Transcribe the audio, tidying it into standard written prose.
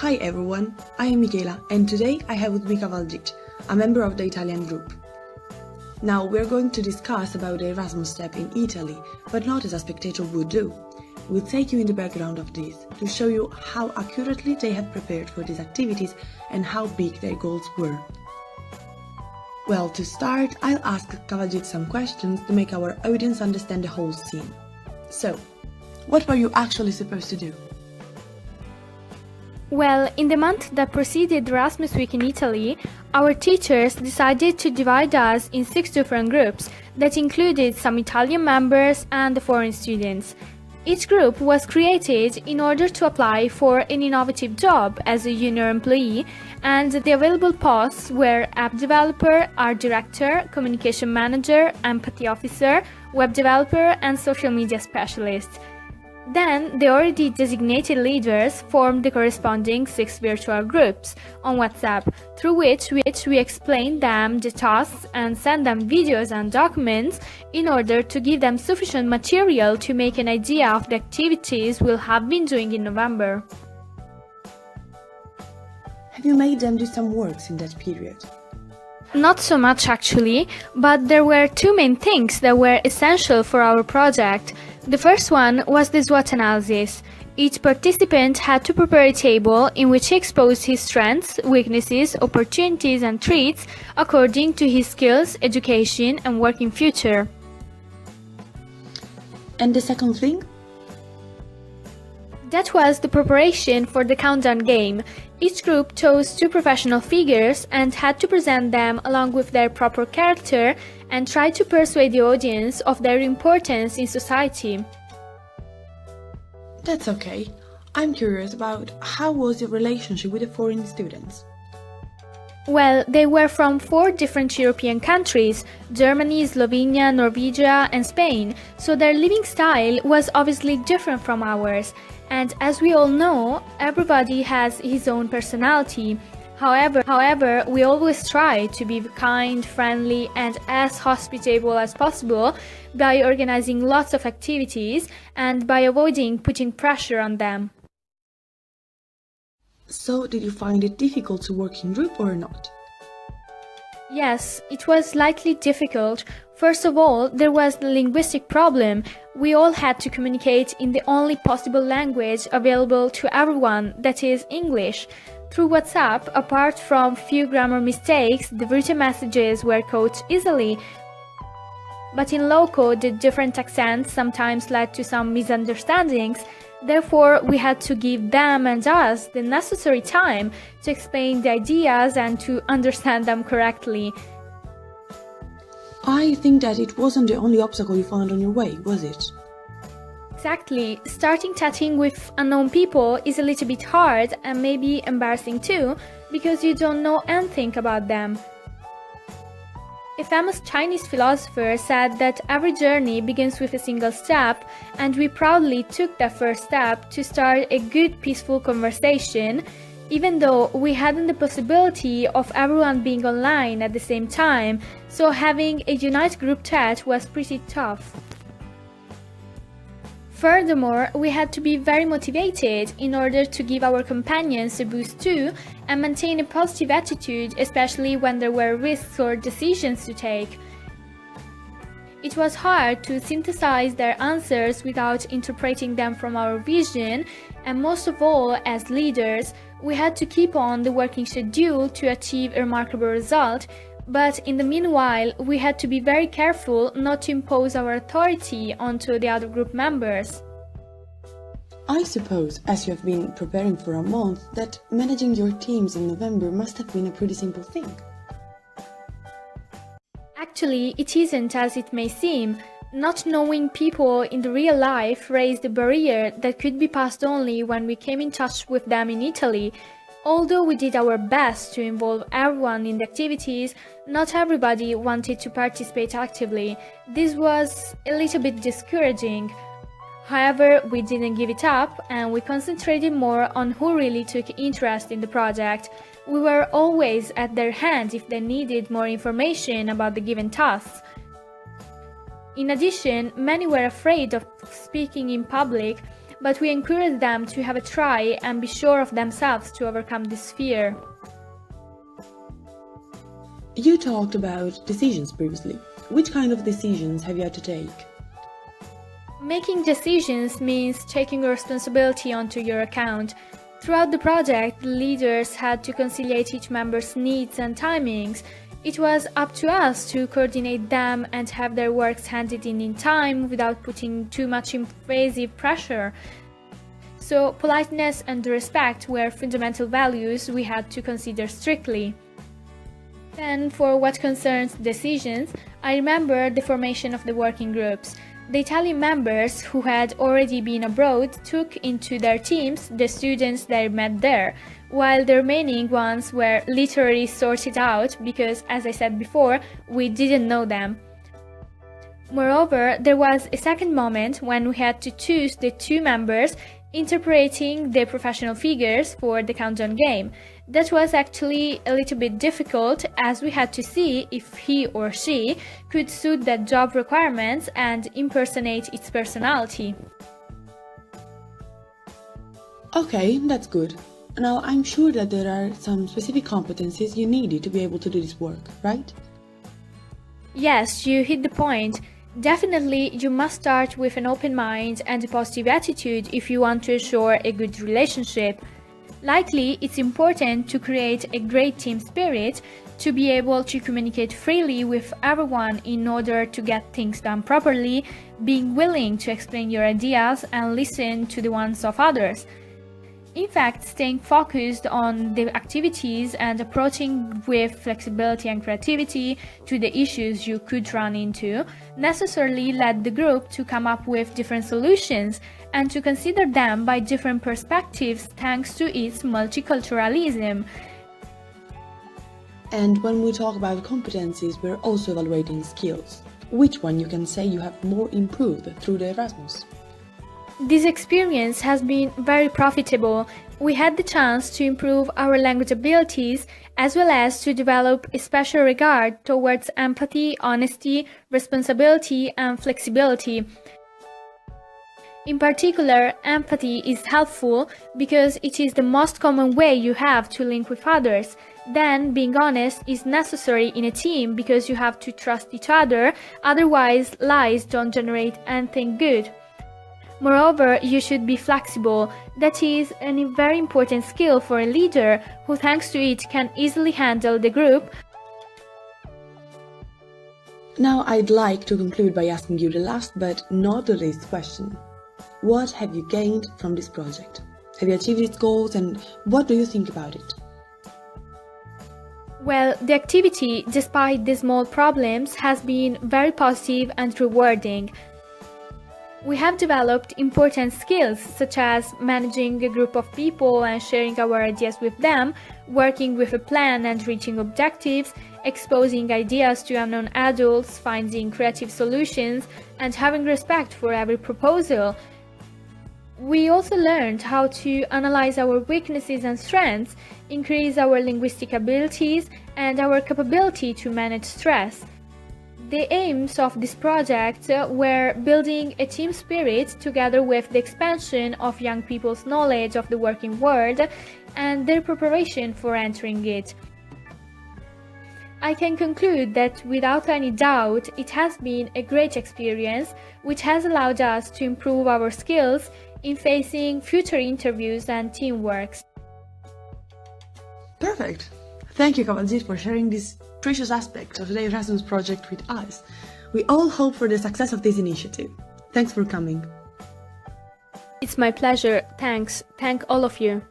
Hi everyone, I am Michela and today I have with me Cavalgit, a member of the Italian group. Now we're going to discuss about the Erasmus step in Italy, but not as a spectator would do. We'll take you in the background of this to show you how accurately they have prepared for these activities and how big their goals were. Well, to start, I'll ask Cavalgit some questions to make our audience understand the whole scene. So, what were you actually supposed to do? Well, in the month that preceded Erasmus Week in Italy, our teachers decided to divide us in 6 different groups that included some Italian members and the foreign students. Each group was created in order to apply for an innovative job as a junior employee, and the available posts were app developer, art director, communication manager, empathy officer, web developer, and social media specialist. Then, the already designated leaders formed the corresponding 6 virtual groups on WhatsApp, through which we explained them the tasks and send them videos and documents in order to give them sufficient material to make an idea of the activities we'll have been doing in November. Have you made them do some works in that period? Not so much actually, but there were 2 main things that were essential for our project. The first one was the SWOT analysis. Each participant had to prepare a table in which he exposed his strengths, weaknesses, opportunities and traits according to his skills, education and working future. And the second thing? That was the preparation for the countdown game. Each group chose 2 professional figures and had to present them along with their proper character and try to persuade the audience of their importance in society. That's okay. I'm curious about how was your relationship with the foreign students? Well, they were from 4 different European countries, Germany, Slovenia, Norwegia and Spain, so their living style was obviously different from ours. And as we all know, everybody has his own personality. However, we always try to be kind, friendly and as hospitable as possible by organizing lots of activities and by avoiding putting pressure on them. So, did you find it difficult to work in group or not? Yes, it was slightly difficult. First of all, there was the linguistic problem. We all had to communicate in the only possible language available to everyone, that is, English. Through WhatsApp, apart from few grammar mistakes, the written messages were caught easily. But in loco, the different accents sometimes led to some misunderstandings. Therefore, we had to give them and us the necessary time to explain the ideas and to understand them correctly. I think that it wasn't the only obstacle you found on your way, was it? Exactly. Starting chatting with unknown people is a little bit hard and maybe embarrassing too, because you don't know anything about them. A famous Chinese philosopher said that every journey begins with a single step, and we proudly took that first step to start a good, peaceful conversation, even though we hadn't the possibility of everyone being online at the same time, so having a united group chat was pretty tough. Furthermore, we had to be very motivated in order to give our companions a boost too and maintain a positive attitude, especially when there were risks or decisions to take. It was hard to synthesize their answers without interpreting them from our vision, and most of all, as leaders, we had to keep on the working schedule to achieve a remarkable result. But in the meanwhile, we had to be very careful not to impose our authority onto the other group members. I suppose, as you have been preparing for a month, that managing your teams in November must have been a pretty simple thing. Actually, it isn't as it may seem. Not knowing people in the real life raised a barrier that could be passed only when we came in touch with them in Italy. Although we did our best to involve everyone in the activities, not everybody wanted to participate actively. This was a little bit discouraging. However, we didn't give it up and we concentrated more on who really took interest in the project. We were always at their hand if they needed more information about the given tasks. In addition, many were afraid of speaking in public, but we encourage them to have a try and be sure of themselves to overcome this fear. You talked about decisions previously. Which kind of decisions have you had to take? Making decisions means taking responsibility onto your account. Throughout the project, the leaders had to conciliate each member's needs and timings. It was up to us to coordinate them and have their works handed in time without putting too much invasive pressure. So politeness and respect were fundamental values we had to consider strictly. Then, for what concerns decisions, I remember the formation of the working groups. The Italian members who had already been abroad took into their teams the students they met there, while the remaining ones were literally sorted out because, as I said before, we didn't know them. Moreover, there was a second moment when we had to choose the two members interpreting the professional figures for the countdown game. That was actually a little bit difficult as we had to see if he or she could suit that job requirements and impersonate its personality. Okay, that's good. Now, I'm sure that there are some specific competencies you needed to be able to do this work, right? Yes, you hit the point. Definitely, you must start with an open mind and a positive attitude if you want to ensure a good relationship. Likely, it's important to create a great team spirit, to be able to communicate freely with everyone in order to get things done properly, being willing to explain your ideas and listen to the ones of others. In fact, staying focused on the activities and approaching with flexibility and creativity to the issues you could run into necessarily led the group to come up with different solutions and to consider them by different perspectives thanks to its multiculturalism. And when we talk about competencies, we're also evaluating skills. Which one you can say you have more improved through the Erasmus? This experience has been very profitable. We had the chance to improve our language abilities as well as to develop a special regard towards empathy, honesty, responsibility, and flexibility. In particular, empathy is helpful because it is the most common way you have to link with others. Then, being honest is necessary in a team because you have to trust each other, otherwise lies don't generate anything good. Moreover, you should be flexible. That is a very important skill for a leader who, thanks to it, can easily handle the group. Now, I'd like to conclude by asking you the last but not the least question. What have you gained from this project? Have you achieved its goals and what do you think about it? Well, the activity, despite the small problems, has been very positive and rewarding. We have developed important skills such as managing a group of people and sharing our ideas with them, working with a plan and reaching objectives, exposing ideas to unknown adults, finding creative solutions, and having respect for every proposal. We also learned how to analyze our weaknesses and strengths, increase our linguistic abilities, and our capability to manage stress. The aims of this project were building a team spirit together with the expansion of young people's knowledge of the working world and their preparation for entering it. I can conclude that without any doubt it has been a great experience which has allowed us to improve our skills in facing future interviews and teamwork. Perfect! Thank you, Kavaljit, for sharing this precious aspect of the Erasmus project with us. We all hope for the success of this initiative. Thanks for coming. It's my pleasure. Thanks. Thank all of you.